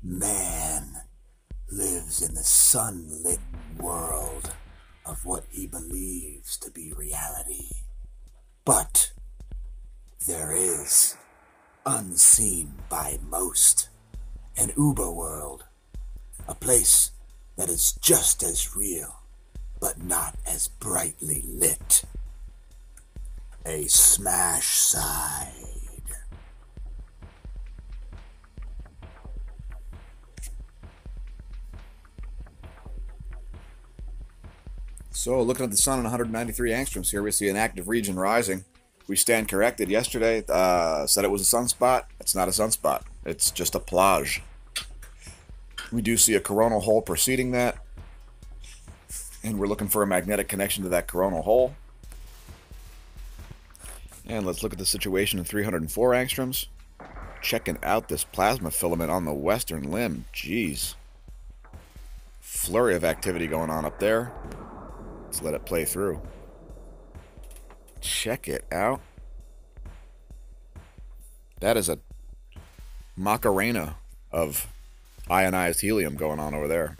Man lives in the sunlit world of what he believes to be reality. But there is, unseen by most, an Uber world, a place that is just as real, but not as brightly lit. A smash side. So, looking at the sun on 193 angstroms here, we see an active region rising. We stand corrected. Yesterday, said it was a sunspot. It's not a sunspot. It's just a plage. We do see a coronal hole preceding that, and we're looking for a magnetic connection to that coronal hole. And let's look at the situation in 304 angstroms. Checking out this plasma filament on the western limb. Jeez. Flurry of activity going on up there. Let's let it play through. Check it out. That is a Macarena of ionized helium going on over there.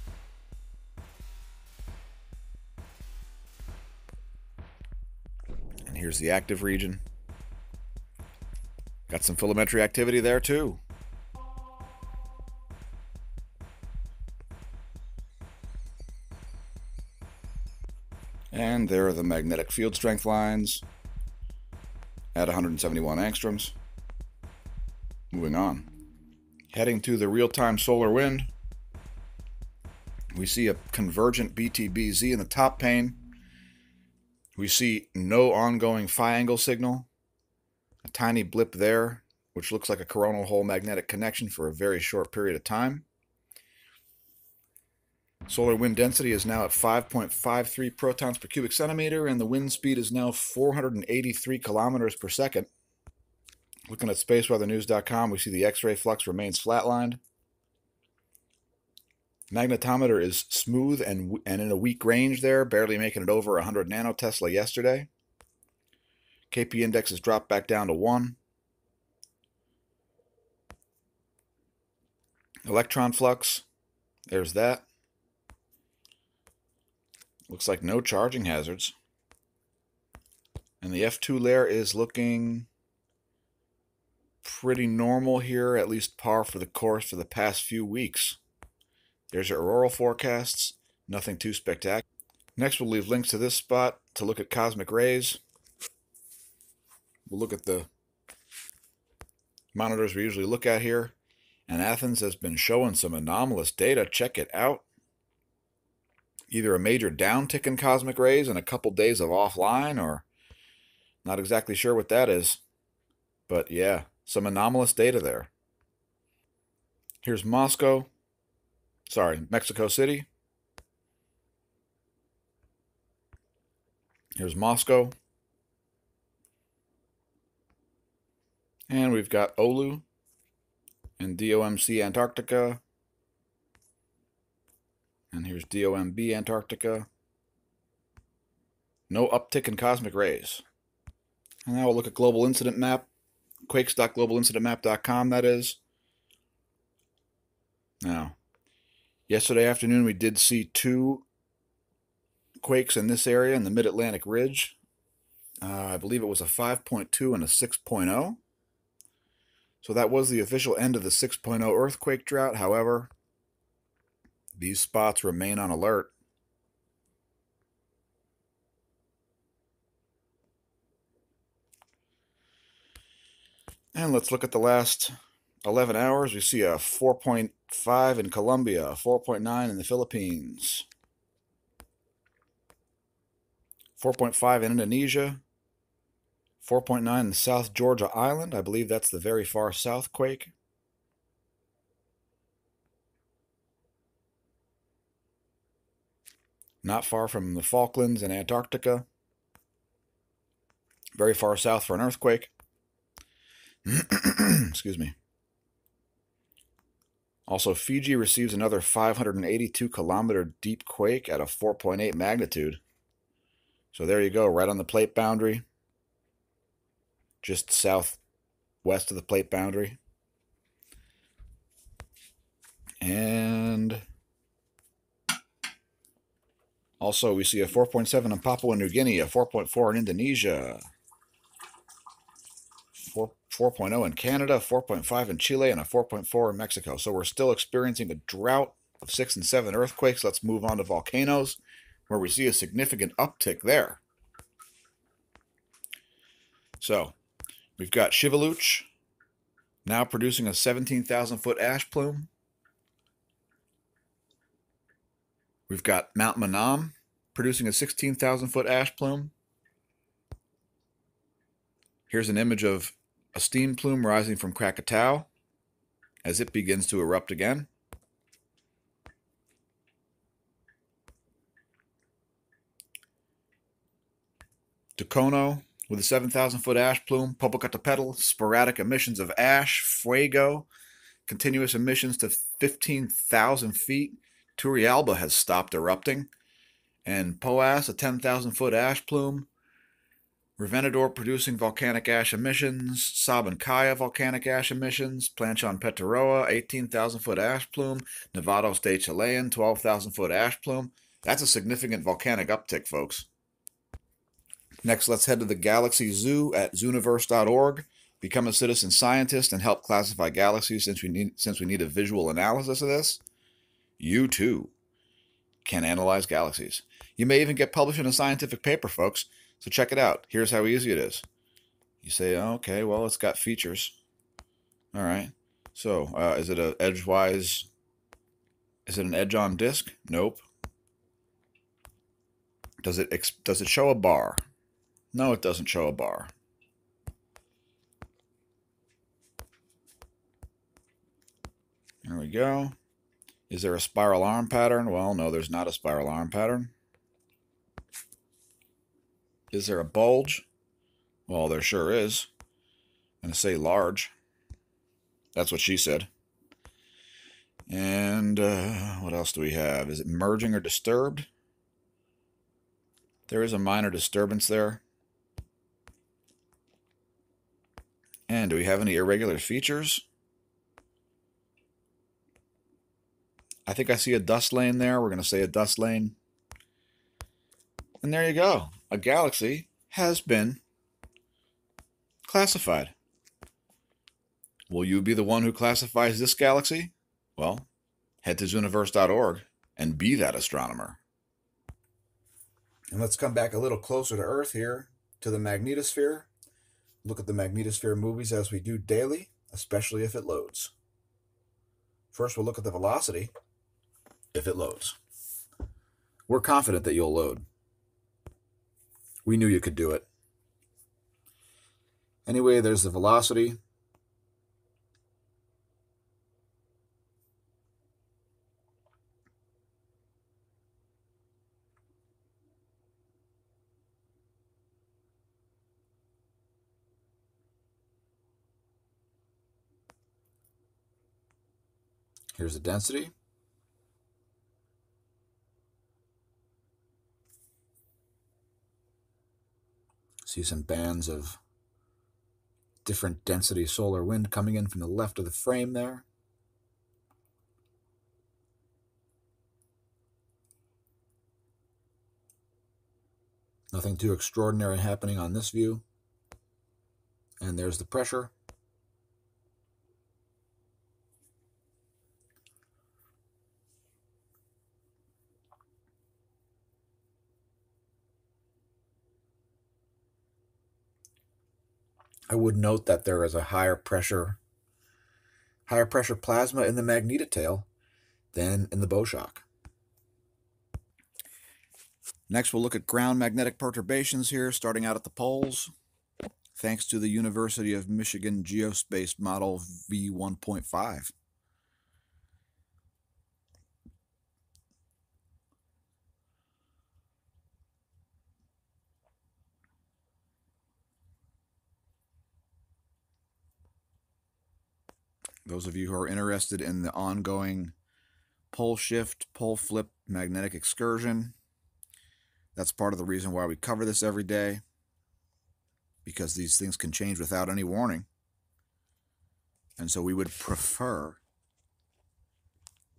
And here's the active region. Got some filamentary activity there too. And there are the magnetic field strength lines at 171 angstroms. Moving on. Heading to the real-time solar wind, we see a convergent BTBZ in the top pane. We see no ongoing phi angle signal. A tiny blip there, which looks like a coronal hole magnetic connection for a very short period of time. Solar wind density is now at 5.53 protons per cubic centimeter, and the wind speed is now 483 kilometers per second. Looking at spaceweathernews.com, we see the X-ray flux remains flatlined. Magnetometer is smooth and in a weak range there, barely making it over 100 nanotesla yesterday. KP index has dropped back down to 1. Electron flux, there's that. Looks like no charging hazards. And the F2 layer is looking pretty normal here, at least par for the course for the past few weeks. There's your auroral forecasts, nothing too spectacular. Next, we'll leave links to this spot to look at cosmic rays. We'll look at the monitors we usually look at here. And Athens has been showing some anomalous data. Check it out. Either a major downtick in cosmic rays and a couple days of offline, or not exactly sure what that is. But yeah, some anomalous data there. Here's Mexico City. Here's Moscow. And we've got Oulu and DOMC Antarctica. And here's DOMB Antarctica. No uptick in cosmic rays. And now we'll look at global incident map. Quakes.globalincidentmap.com, that is. Now, yesterday afternoon we did see 2 quakes in this area in the Mid-Atlantic Ridge. I believe it was a 5.2 and a 6.0. So that was the official end of the 6.0 earthquake drought. However, these spots remain on alert. And let's look at the last 11 hours. We see a 4.5 in Colombia, a 4.9 in the Philippines, 4.5 in Indonesia, 4.9 in the South Georgia Island. I believe that's the very far south quake. Not far from the Falklands and Antarctica. Very far south for an earthquake. Excuse me. Also, Fiji receives another 582 kilometer deep quake at a 4.8 magnitude. So there you go, right on the plate boundary. Just southwest of the plate boundary. And also we see a 4.7 in Papua New Guinea, a 4.4 in Indonesia, 4.0 in Canada, 4.5 in Chile, and a 4.4 in Mexico. So we're still experiencing a drought of 6 and 7 earthquakes. Let's move on to volcanoes, where we see a significant uptick there. So we've got Shivaluch now producing a 17,000-foot ash plume. We've got Mount Manam producing a 16,000-foot ash plume. Here's an image of a steam plume rising from Krakatau as it begins to erupt again. Tucono with a 7,000-foot ash plume. Popocatépetl, sporadic emissions of ash. Fuego, continuous emissions to 15,000 feet. Turrialba has stopped erupting. And Poas, a 10,000-foot ash plume. Revenador producing volcanic ash emissions. Sabancaya volcanic ash emissions. Planchon Peteroa, 18,000-foot ash plume. Nevados de Chilean, 12,000-foot ash plume. That's a significant volcanic uptick, folks. Next, let's head to the Galaxy Zoo at zooniverse.org. Become a citizen scientist and help classify galaxies since we need a visual analysis of this. You, too, can analyze galaxies. You may even get published in a scientific paper, folks. So check it out. Here's how easy it is. You say, okay, well, it's got features. All right. So is it a edgewise? Is it an edge-on disk? Nope. Does it show a bar? No, it doesn't show a bar. There we go. Is there a spiral arm pattern? Well, no, there's not a spiral arm pattern. Is there a bulge? Well, there sure is. I'm going to say large. That's what she said. And what else do we have? Is it merging or disturbed? There is a minor disturbance there. And do we have any irregular features? I think I see a dust lane there. We're going to say a dust lane. And there you go. A galaxy has been classified. Will you be the one who classifies this galaxy? Well, head to zooniverse.org and be that astronomer. And let's come back a little closer to Earth here, to the magnetosphere. Look at the magnetosphere movies as we do daily, especially if it loads. First, we'll look at the velocity if it loads. We're confident that you'll load. We knew you could do it. Anyway, there's the velocity. Here's the density. See some bands of different density solar wind coming in from the left of the frame there. Nothing too extraordinary happening on this view. And there's the pressure. I would note that there is a higher pressure plasma in the magnetotail than in the bow shock. Next, we'll look at ground magnetic perturbations here, starting out at the poles. Thanks to the University of Michigan Geospace Model V1.5. Those of you who are interested in the ongoing pole shift, pole flip magnetic excursion, that's part of the reason why we cover this every day, because these things can change without any warning. And so we would prefer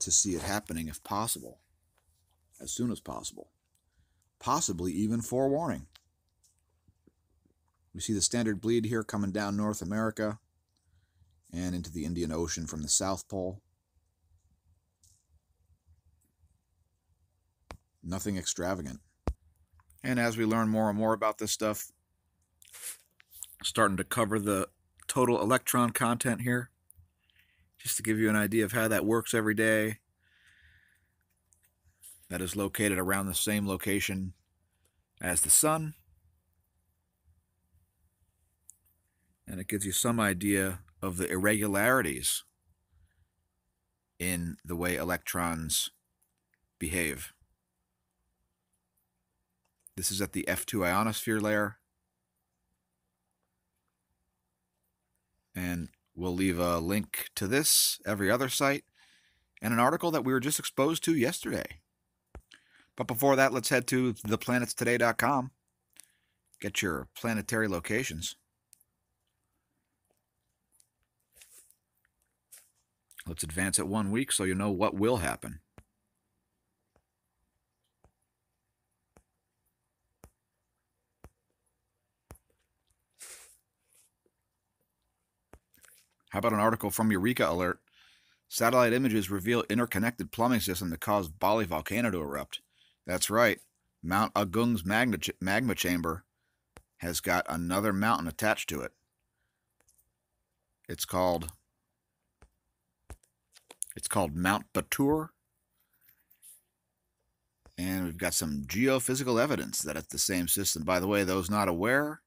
to see it happening if possible, as soon as possible, possibly even forewarning. We see the standard bleed here coming down North America and into the Indian Ocean from the South Pole. Nothing extravagant. And as we learn more and more about this stuff, starting to cover the total electron content here, just to give you an idea of how that works every day. That is located around the same location as the sun. And it gives you some idea of the irregularities in the way electrons behave. This is at the F2 ionosphere layer. And we'll leave a link to this, every other site, and an article that we were just exposed to yesterday. But before that, let's head to theplanetstoday.com. Get your planetary locations. Let's advance it 1 week so you know what will happen. How about an article from Eureka Alert? Satellite images reveal interconnected plumbing system that caused Bali volcano to erupt. That's right. Mount Agung's magma chamber has got another mountain attached to it. It's called Mount Batur. And we've got some geophysical evidence that it's the same system. By the way, those not aware,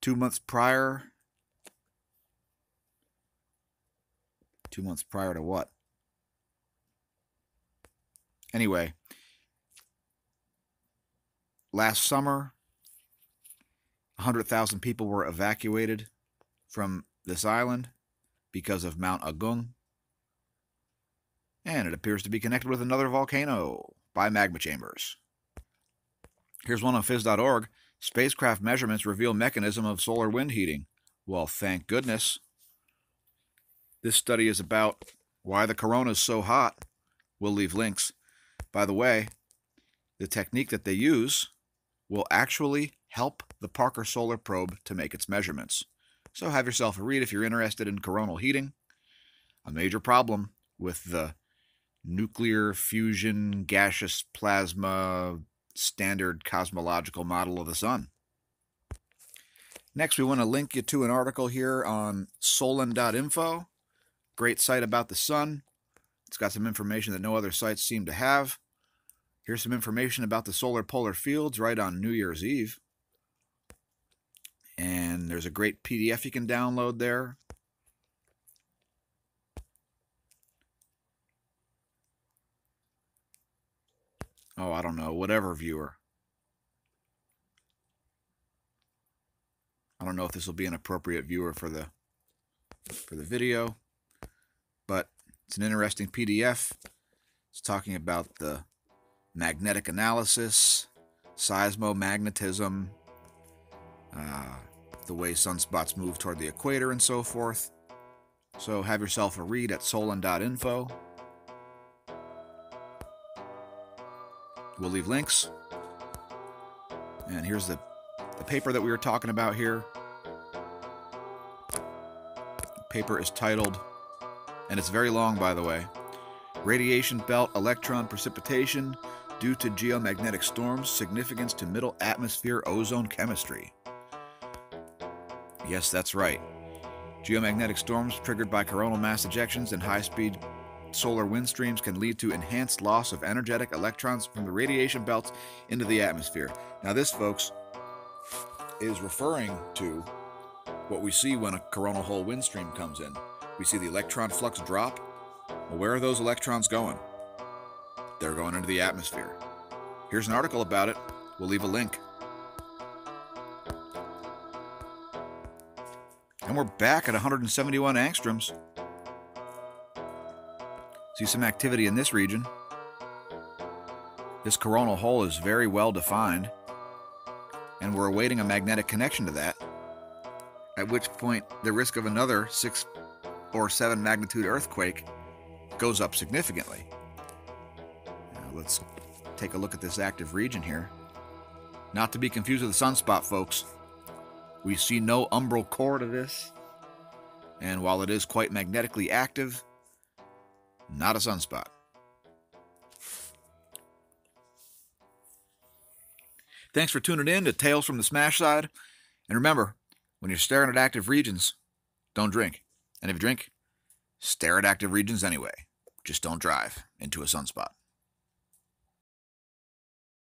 2 months prior... 2 months prior to what? Anyway, last summer, 100,000 people were evacuated from this island because of Mount Agung. And it appears to be connected with another volcano by magma chambers. Here's one on phys.org. Spacecraft measurements reveal mechanism of solar wind heating. Well, thank goodness. This study is about why the corona is so hot. We'll leave links. By the way, the technique that they use will actually help the Parker Solar Probe to make its measurements. So have yourself a read if you're interested in coronal heating. A major problem with the nuclear fusion gaseous plasma standard cosmological model of the sun. Next, we want to link you to an article here on solan.info. Great site about the sun. It's got some information that no other sites seem to have. Here's some information about the solar polar fields right on New Year's Eve. And there's a great PDF you can download there. Oh, I don't know, whatever viewer. I don't know if this will be an appropriate viewer for the video, but it's an interesting PDF. It's talking about the magnetic analysis, seismomagnetism, the way sunspots move toward the equator and so forth. So have yourself a read at solan.info. We'll leave links. And here's the paper that we were talking about here. The paper is titled, and it's very long, by the way, Radiation Belt Electron Precipitation Due to Geomagnetic Storms, Significance to Middle Atmosphere Ozone Chemistry. Yes, that's right. Geomagnetic storms triggered by coronal mass ejections and high-speed solar wind streams can lead to enhanced loss of energetic electrons from the radiation belts into the atmosphere. Now this, folks, is referring to what we see when a coronal hole wind stream comes in. We see the electron flux drop. Well, where are those electrons going? They're going into the atmosphere. Here's an article about it. We'll leave a link. And we're back at 171 angstroms. See some activity in this region. This coronal hole is very well defined, and we're awaiting a magnetic connection to that, at which point the risk of another 6 or 7 magnitude earthquake goes up significantly. Now let's take a look at this active region here. Not to be confused with the sunspot, folks. We see no umbral core to this. And while it is quite magnetically active, not a sunspot. Thanks for tuning in to Tales from the Smash Side. And remember, when you're staring at active regions, don't drink. And if you drink, stare at active regions anyway. Just don't drive into a sunspot.